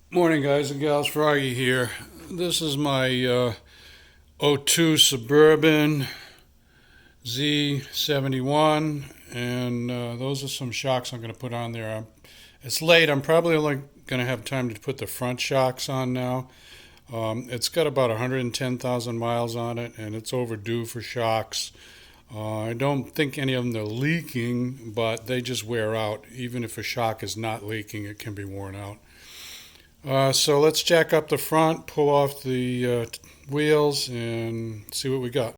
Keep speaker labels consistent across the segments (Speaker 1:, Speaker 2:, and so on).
Speaker 1: Morning, guys and gals. Froggy here. This is my '02 Suburban Z71, and those are some shocks I'm going to put on there. It's late. I'm probably only going to have time to put the front shocks on now. It's got about 110,000 miles on it, and it's overdue for shocks. I don't think any of them are leaking, but they just wear out. Even if a shock is not leaking, it can be worn out. So let's jack up the front, pull off the wheels, and see what we got.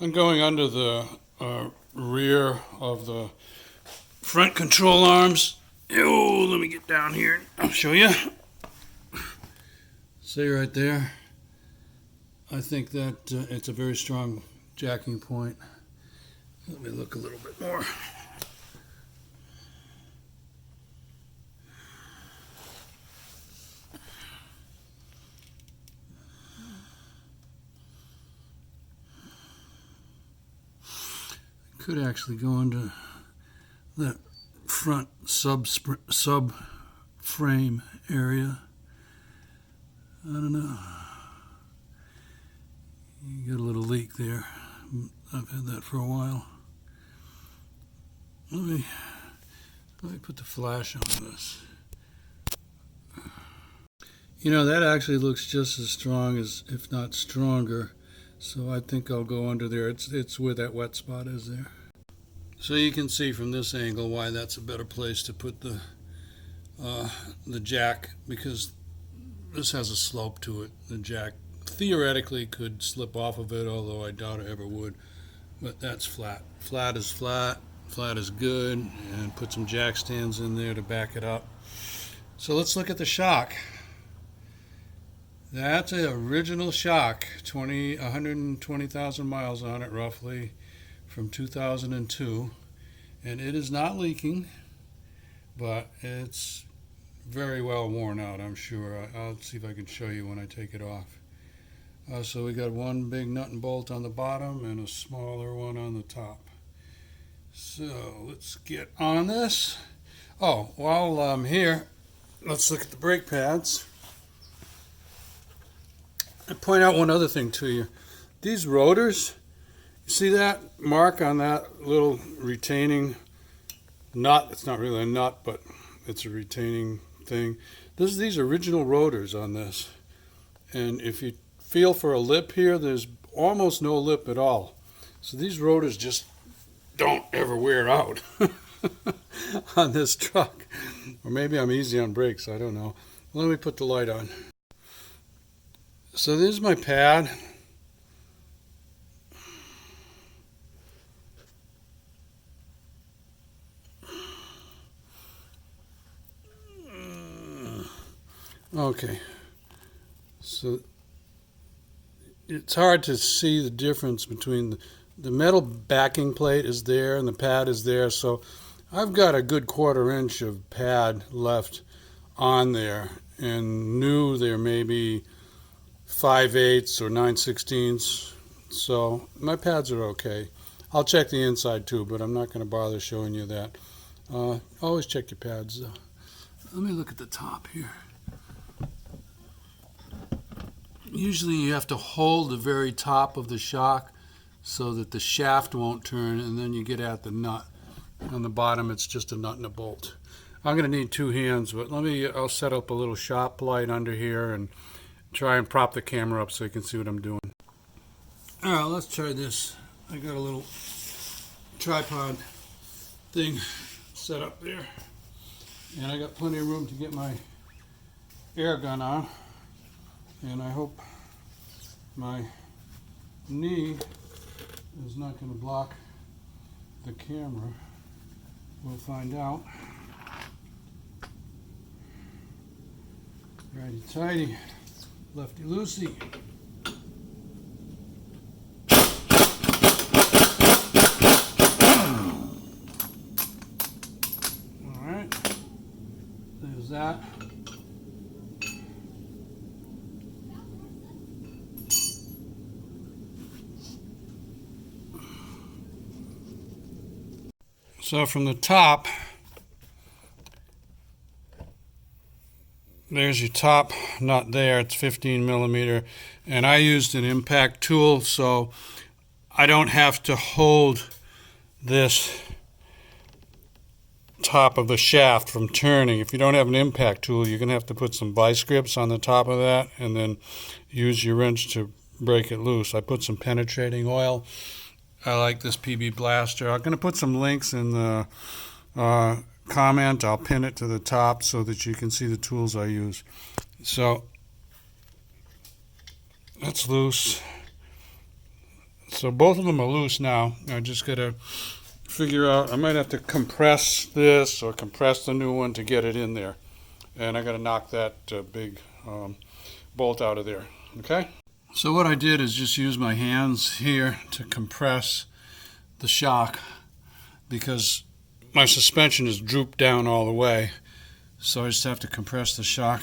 Speaker 1: I'm going under the rear of the front control arms. Oh, let me get down here. I'll show you. See right there? I think that it's a very strong jacking point. Let me look a little bit more. Could actually go into that front sub frame area. I don't know. You got a little leak there. I've had that for a while. Let me put the flash on this. You know, that actually looks just as strong as, if not stronger. So I think I'll go under there. It's where that wet spot is there. So you can see from this angle why that's a better place to put the jack, because this has a slope to it. The jack theoretically could slip off of it, although I doubt it ever would. But that's flat. Flat is flat. Flat is good. And put some jack stands in there to back it up. So let's look at the shock. That's an original shock, 120,000 miles on it roughly, from 2002, and it is not leaking, but it's very well worn out, I'm sure. I'll see if I can show you when I take it off. So we got one big nut and bolt on the bottom and a smaller one on the top. So let's get on this. Oh, while I'm here, let's look at the brake pads. I point out one other thing to you. These rotors, you see that mark on that little retaining nut? It's not really a nut, but it's a retaining thing. These original rotors on this. And if you feel for a lip here, there's almost no lip at all. So these rotors just don't ever wear out on this truck. Or maybe I'm easy on brakes, I don't know. Let me put the light on. So this is my pad. Okay. So it's hard to see the difference between the metal backing plate is there and the pad is there. So I've got a good 1/4 inch of pad left on there, and new there may be 5/8 or 9/16. So my pads are okay. I'll check the inside too, but I'm not going to bother showing you that. Always check your pads though. Let me look at the top here. Usually you have to hold the very top of the shock so that the shaft won't turn, and then you get at the nut. On the bottom it's just a nut and a bolt. I'm going to need 2 hands, but I'll set up a little shop light under here and try and prop the camera up so you can see what I'm doing. All right, let's try this. I got a little tripod thing set up there, and I got plenty of room to get my air gun on, and I hope my knee is not going to block the camera. We'll find out. Righty tighty, lefty loosey. All right, there's that. So from the top, there's your top nut there. It's 15 millimeter, and I used an impact tool, so I don't have to hold this top of the shaft from turning. If you don't have an impact tool, you're going to have to put some vice grips on the top of that and then use your wrench to break it loose. I put some penetrating oil. I like this PB Blaster. I'm going to put some links in the comment. I'll pin it to the top so that you can see the tools I use. So that's loose. So both of them are loose now. I just got to figure out, I might have to compress this or compress the new one to get it in there. And I got to knock that big bolt out of there. Okay? So what I did is just use my hands here to compress the shock because my suspension is drooped down all the way. So I just have to compress the shock,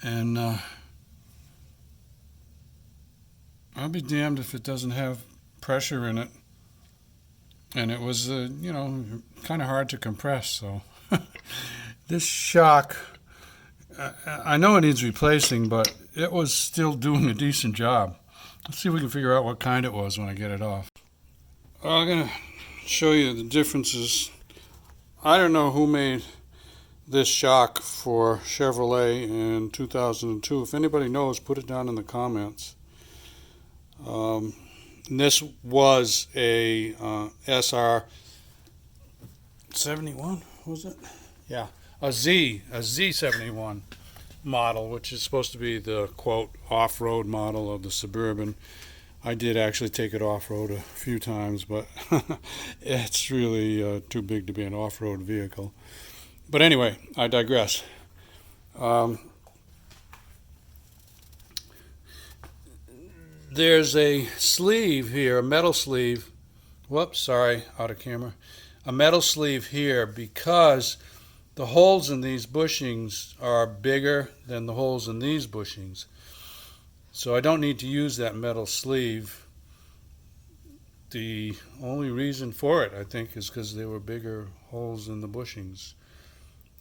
Speaker 1: and I'll be damned if it doesn't have pressure in it. And it was, kind of hard to compress. So this shock, I know it needs replacing, but it was still doing a decent job. Let's see if we can figure out what kind it was when I get it off. I'm going to show you the differences. I don't know who made this shock for Chevrolet in 2002. If anybody knows, put it down in the comments. This was a SR 71, was it? Yeah, a Z71 model, which is supposed to be the quote off-road model of the Suburban. I did actually take it off-road a few times, but it's really too big to be an off-road vehicle. But anyway, I digress. There's a sleeve here, a metal sleeve. Whoops, sorry, out of camera. A metal sleeve here because the holes in these bushings are bigger than the holes in these bushings. So I don't need to use that metal sleeve. The only reason for it, I think, is because there were bigger holes in the bushings.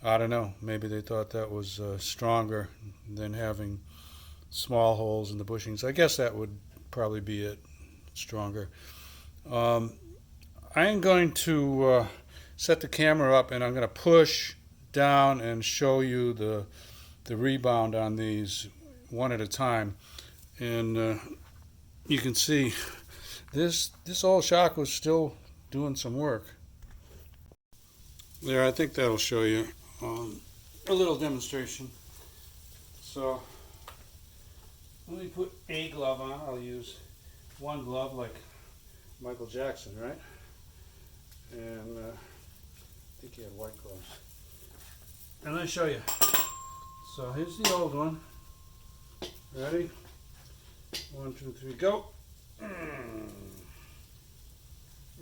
Speaker 1: I don't know. Maybe they thought that was stronger than having small holes in the bushings. I guess that would probably be it, stronger. I am going to set the camera up, and I'm going to push down and show you the rebound on these one at a time. And you can see this old shock was still doing some work. There, I think that'll show you a little demonstration. So let me put a glove on. I'll use one glove like Michael Jackson, right? And I think he had white gloves. And let me show you. So here's the old one. Ready? 1, 2, 3, go.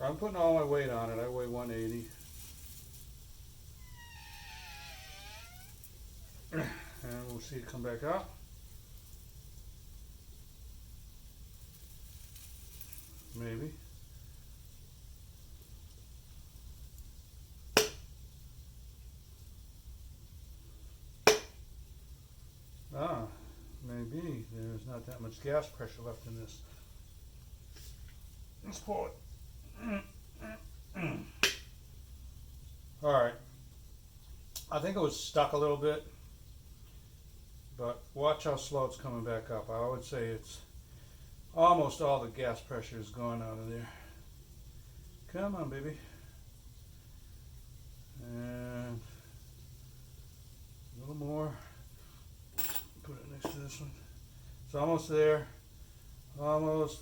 Speaker 1: I'm putting all my weight on it. I weigh 180. And we'll see it come back up. Maybe. Maybe there's not that much gas pressure left in this. Let's pull it. Alright. I think it was stuck a little bit, but watch how slow it's coming back up. I would say it's almost all the gas pressure is gone out of there. Come on, baby. And a little more. Put it next to this one. It's almost there. Almost.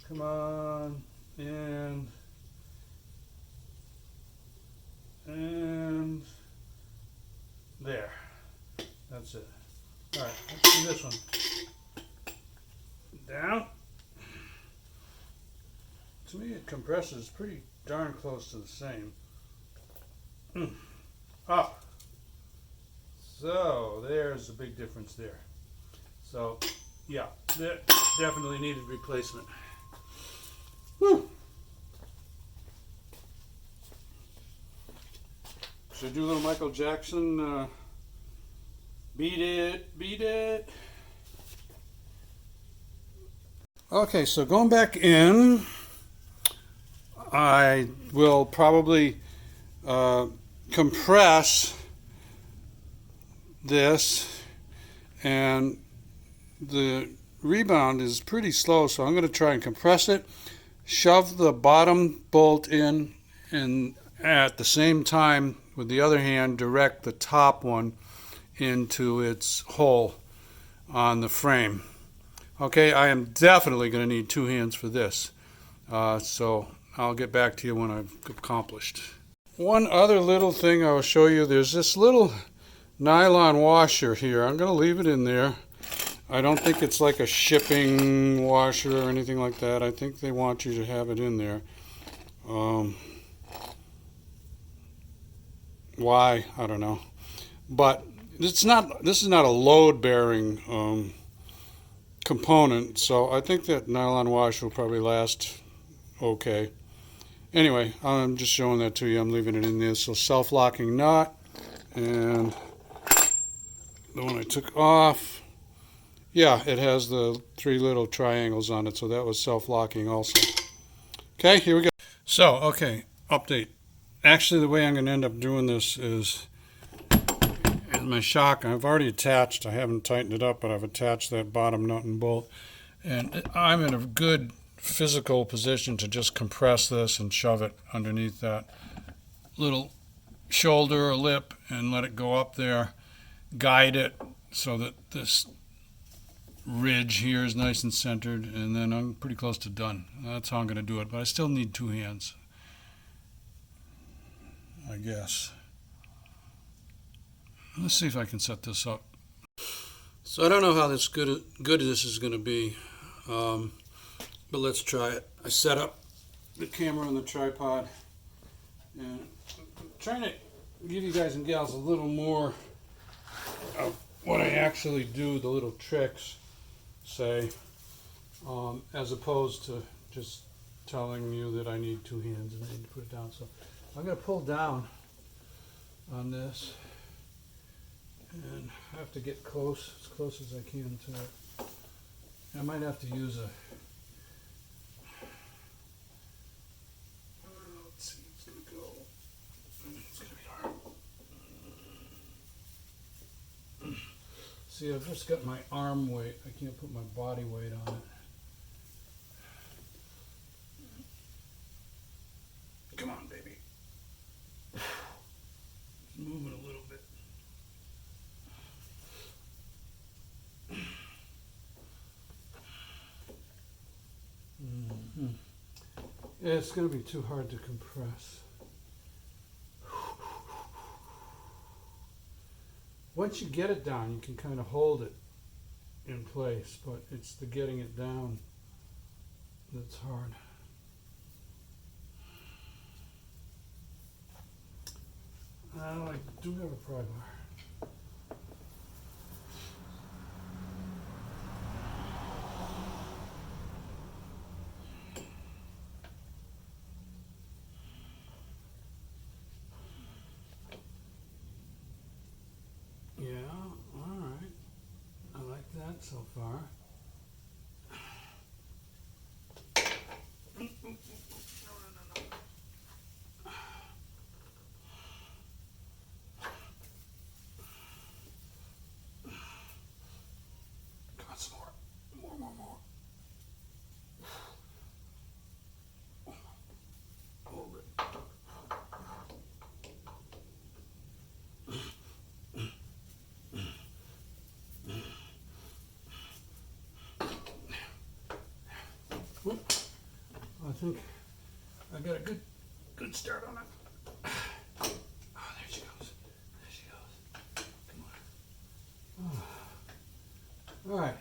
Speaker 1: Come on. And there. That's it. Alright, let's do this one. Down. To me, it compresses pretty darn close to the same. Up. So there's a big difference there. So yeah, that definitely needed replacement. Whew. Should I do a little Michael Jackson? Beat it, beat it. Okay, so going back in, I will probably compress this, and the rebound is pretty slow, so I'm going to try and compress it, shove the bottom bolt in, and at the same time with the other hand direct the top one into its hole on the frame. Okay, I am definitely going to need two hands for this, so I'll get back to you when I've accomplished. One other little thing I will show you, there's this little nylon washer here. I'm going to leave it in there. I don't think it's like a shipping washer or anything like that. I think they want you to have it in there. Why? I don't know. But this is not a load-bearing component, so I think that nylon wash will probably last okay. Anyway, I'm just showing that to you. I'm leaving it in there. So self-locking nut, and the one I took off, yeah, it has the three little triangles on it, so that was self-locking also. Okay, here we go. So, okay, update. Actually, the way I'm going to end up doing this is my shock. I've already attached, I haven't tightened it up, but I've attached that bottom nut and bolt. And I'm in a good physical position to just compress this and shove it underneath that little shoulder or lip and let it go up there. Guide it so that this ridge here is nice and centered, and then I'm pretty close to done. That's how I'm going to do it, but I still need two hands, I guess. Let's see if I can set this up. So I don't know how good this is going to be, but let's try it. I set up the camera on the tripod, and I'm trying to give you guys and gals a little more of what I actually do, the little tricks, say, as opposed to just telling you that I need two hands and I need to put it down. So I'm going to pull down on this, and I have to get as close as I can to it. I might have to use a, let's see, it's going to go, it's going to be hard. See, I've just got my arm weight, I can't put my body weight on it. Come on, baby. It's moving a little bit. Yeah, it's going to be too hard to compress. Once you get it down, you can kind of hold it in place, but it's the getting it down that's hard. I do have a pry bar. Yeah, all right. I like that so far. I think I got a good start on it. Oh, there she goes. There she goes. Come on. Oh. All right.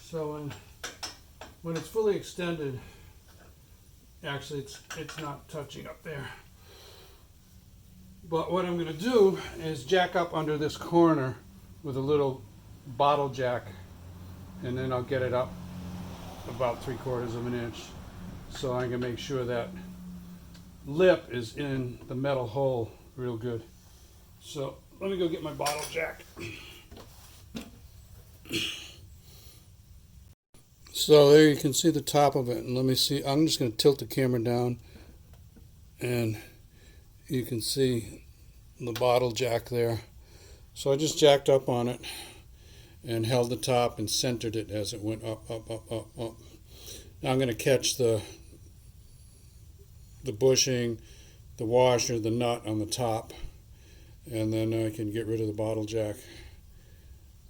Speaker 1: So when it's fully extended, actually it's not touching up there. But what I'm going to do is jack up under this corner with a little bottle jack, and then I'll get it up about 3/4 of an inch, so I can make sure that lip is in the metal hole real good. So let me go get my bottle jack. So there you can see the top of it, and let me see, I'm just going to tilt the camera down and you can see the bottle jack there. So I just jacked up on it and held the top and centered it as it went up, up, up, up, up. Now I'm going to catch the bushing, the washer, the nut on the top, and then I can get rid of the bottle jack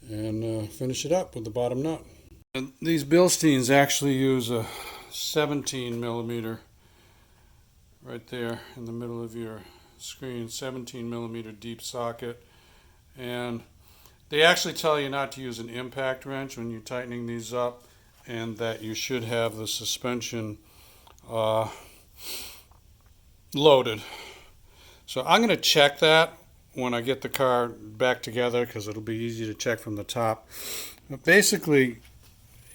Speaker 1: and finish it up with the bottom nut. And these bilsteins actually use a 17 millimeter right there in the middle of your screen, 17 millimeter deep socket, and they actually tell you not to use an impact wrench when you're tightening these up, and that you should have the suspension loaded. So I'm going to check that when I get the car back together, because it'll be easy to check from the top. But basically,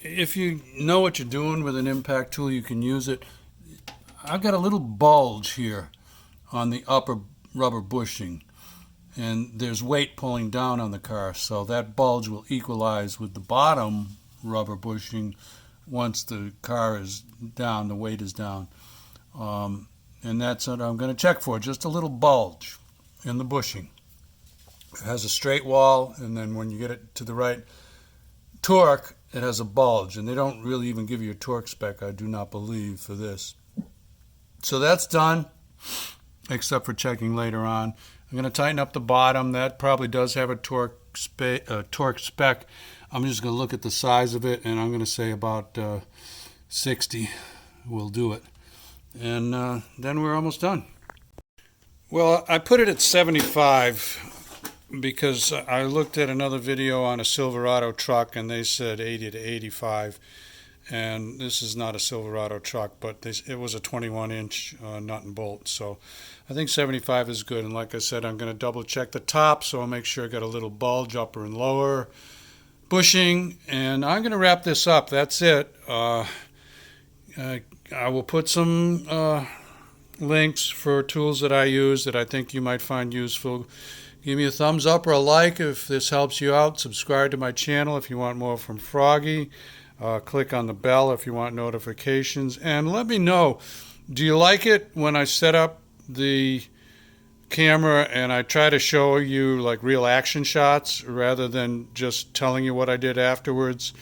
Speaker 1: if you know what you're doing with an impact tool, you can use it. I've got a little bulge here on the upper rubber bushing, and there's weight pulling down on the car, so that bulge will equalize with the bottom rubber bushing once the car is down, the weight is down. And that's what I'm going to check for, just a little bulge in the bushing. It has a straight wall, and then when you get it to the right torque, it has a bulge, and they don't really even give you a torque spec, I do not believe, for this. So that's done, except for checking later on. I'm going to tighten up the bottom. That probably does have a torque spec. I'm just going to look at the size of it, and I'm going to say about 60 will do it. And then we're almost done. Well, I put it at 75 because I looked at another video on a Silverado truck, and they said 80 to 85. And this is not a Silverado truck, but it was a 21-inch nut and bolt. So I think 75 is good. And like I said, I'm going to double check the top, so I'll make sure I got a little bulge upper and lower bushing. And I'm going to wrap this up. That's it. I will put some links for tools that I use that I think you might find useful. Give me a thumbs up or a like if this helps you out. Subscribe to my channel if you want more from Froggy. Click on the bell if you want notifications. And let me know, do you like it when I set up the camera and I try to show you like real action shots rather than just telling you what I did afterwards?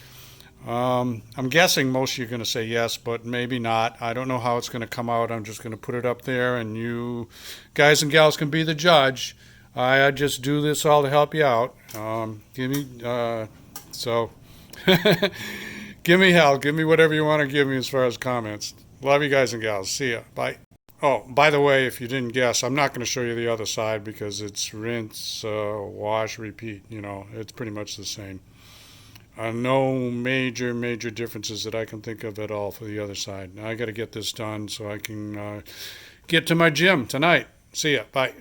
Speaker 1: I'm guessing most of you are going to say yes, but maybe not. I don't know how it's going to come out. I'm just going to put it up there, and you guys and gals can be the judge. I just do this all to help you out. Give me hell. Give me whatever you want to give me as far as comments. Love you guys and gals. See ya. Bye. Oh, by the way, if you didn't guess, I'm not going to show you the other side because it's rinse, wash, repeat. You know, it's pretty much the same. No major differences that I can think of at all for the other side. Now I got to get this done so I can get to my gym tonight. See ya. Bye.